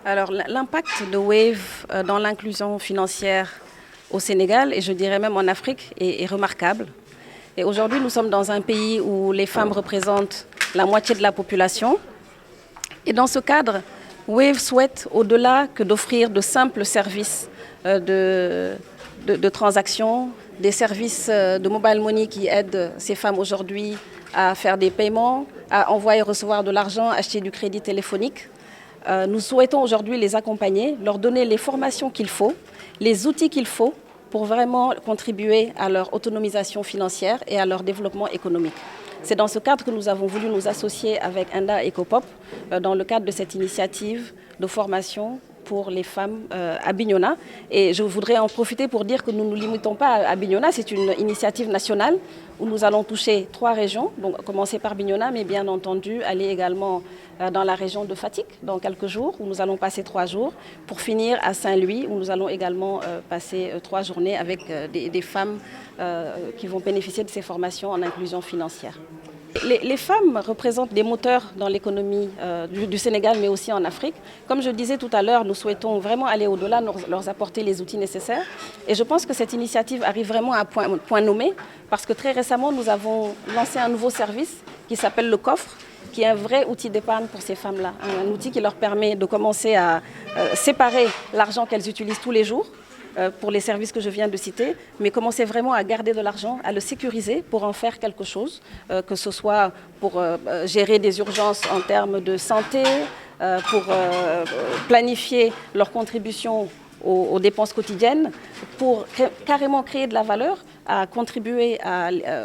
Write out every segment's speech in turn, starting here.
Alors, l'impact de Wave dans l'inclusion financière au Sénégal, et je dirais même en Afrique, est remarquable. Et aujourd'hui, nous sommes dans un pays où les femmes représentent la moitié de la population. Et dans ce cadre, Wave souhaite, au-delà que d'offrir de simples services de transactions, des services de mobile money qui aident ces femmes aujourd'hui à faire des paiements, à envoyer et recevoir de l'argent, acheter du crédit téléphonique. Nous souhaitons aujourd'hui les accompagner, leur donner les formations qu'il faut, les outils qu'il faut pour vraiment contribuer à leur autonomisation financière et à leur développement économique. C'est dans ce cadre que nous avons voulu nous associer avec Enda Ecopop dans le cadre de cette initiative de formation pour les femmes à Bignona. Et je voudrais en profiter pour dire que nous ne nous limitons pas à Bignona, c'est une initiative nationale où nous allons toucher 3 régions, donc commencer par Bignona, mais bien entendu aller également dans la région de Fatick dans quelques jours, où nous allons passer 3 jours, pour finir à Saint-Louis, où nous allons également passer 3 journées avec des femmes qui vont bénéficier de ces formations en inclusion financière. Les femmes représentent des moteurs dans l'économie du Sénégal, mais aussi en Afrique. Comme je disais tout à l'heure, nous souhaitons vraiment aller au-delà, leur apporter les outils nécessaires. Et je pense que cette initiative arrive vraiment à point nommé, parce que très récemment, nous avons lancé un nouveau service qui s'appelle le coffre, qui est un vrai outil d'épargne pour ces femmes-là. Un outil qui leur permet de commencer à séparer l'argent qu'elles utilisent tous les jours, pour les services que je viens de citer, mais commencer vraiment à garder de l'argent, à le sécuriser pour en faire quelque chose, que ce soit pour gérer des urgences en termes de santé, pour planifier leur contribution aux dépenses quotidiennes, pour carrément créer de la valeur, à contribuer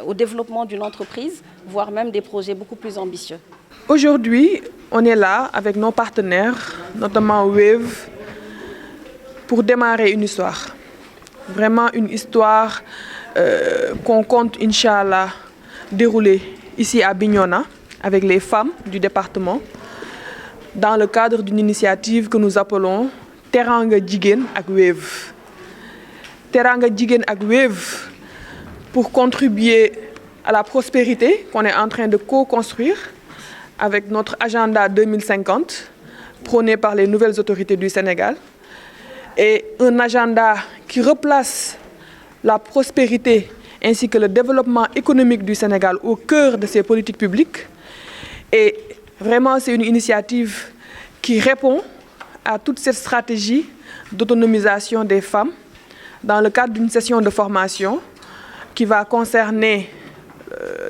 au développement d'une entreprise, voire même des projets beaucoup plus ambitieux. Aujourd'hui, on est là avec nos partenaires, notamment Wave, pour démarrer une histoire. Vraiment une histoire qu'on compte, Inch'Allah, dérouler ici à Bignona avec les femmes du département dans le cadre d'une initiative que nous appelons Teranga Jigen ak Wave. Teranga Jigen ak Wave pour contribuer à la prospérité qu'on est en train de co-construire avec notre agenda 2050 prôné par les nouvelles autorités du Sénégal. Et un agenda qui replace la prospérité ainsi que le développement économique du Sénégal au cœur de ses politiques publiques. Et vraiment, c'est une initiative qui répond à toute cette stratégie d'autonomisation des femmes dans le cadre d'une session de formation qui va concerner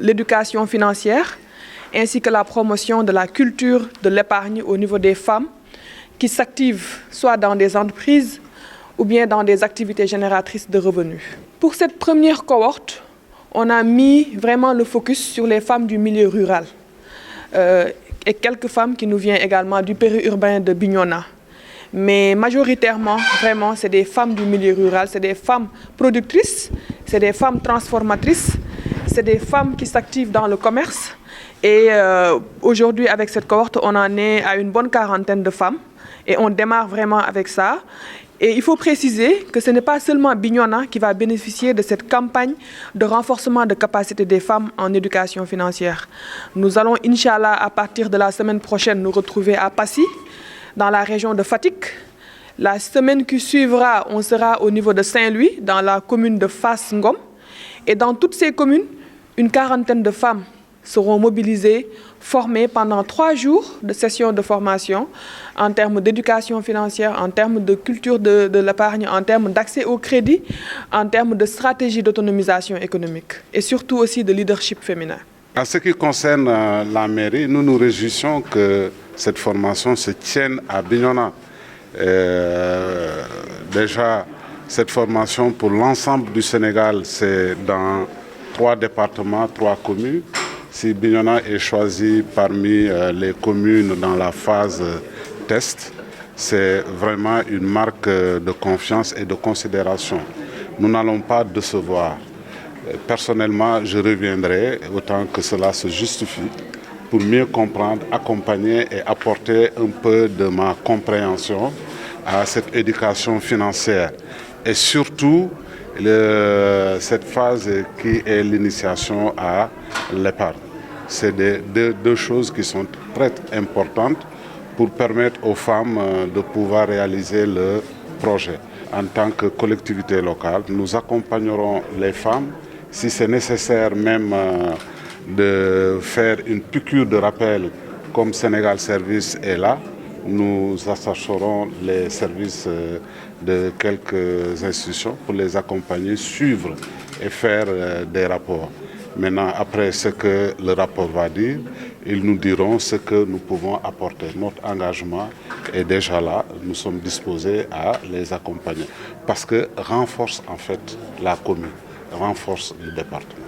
l'éducation financière ainsi que la promotion de la culture de l'épargne au niveau des femmes qui s'activent soit dans des entreprises ou bien dans des activités génératrices de revenus. Pour cette première cohorte, on a mis vraiment le focus sur les femmes du milieu rural et quelques femmes qui nous viennent également du périurbain de Bignona. Mais majoritairement, vraiment, c'est des femmes du milieu rural, c'est des femmes productrices, c'est des femmes transformatrices, c'est des femmes qui s'activent dans le commerce. Et aujourd'hui, avec cette cohorte, on en est à une bonne quarantaine de femmes. Et on démarre vraiment avec ça. Et il faut préciser que ce n'est pas seulement Bignona qui va bénéficier de cette campagne de renforcement de capacité des femmes en éducation financière. Nous allons, Inch'Allah, à partir de la semaine prochaine, nous retrouver à Passy, dans la région de Fatick. La semaine qui suivra, on sera au niveau de Saint-Louis, dans la commune de Fass Ngom. Et dans toutes ces communes, une quarantaine de femmes seront mobilisées, formées pendant 3 jours de sessions de formation en termes d'éducation financière, en termes de culture de l'épargne, en termes d'accès au crédit, en termes de stratégie d'autonomisation économique et surtout aussi de leadership féminin. En ce qui concerne la mairie, nous nous réjouissons que cette formation se tienne à Bignona. Déjà, cette formation pour l'ensemble du Sénégal, c'est dans 3 départements, 3 communes. Si Bignona est choisi parmi les communes dans la phase test, c'est vraiment une marque de confiance et de considération. Nous n'allons pas décevoir. Personnellement, je reviendrai autant que cela se justifie pour mieux comprendre, accompagner et apporter un peu de ma compréhension à cette éducation financière. Et surtout, cette phase qui est l'initiation à l'épargne. C'est deux choses qui sont très importantes pour permettre aux femmes de pouvoir réaliser le projet. En tant que collectivité locale, nous accompagnerons les femmes, si c'est nécessaire même de faire une piqûre de rappel comme Sénégal Service est là. Nous attacherons les services de quelques institutions pour les accompagner, suivre et faire des rapports. Maintenant, après ce que le rapport va dire, ils nous diront ce que nous pouvons apporter. Notre engagement est déjà là, nous sommes disposés à les accompagner parce que renforce en fait la commune, renforce le département.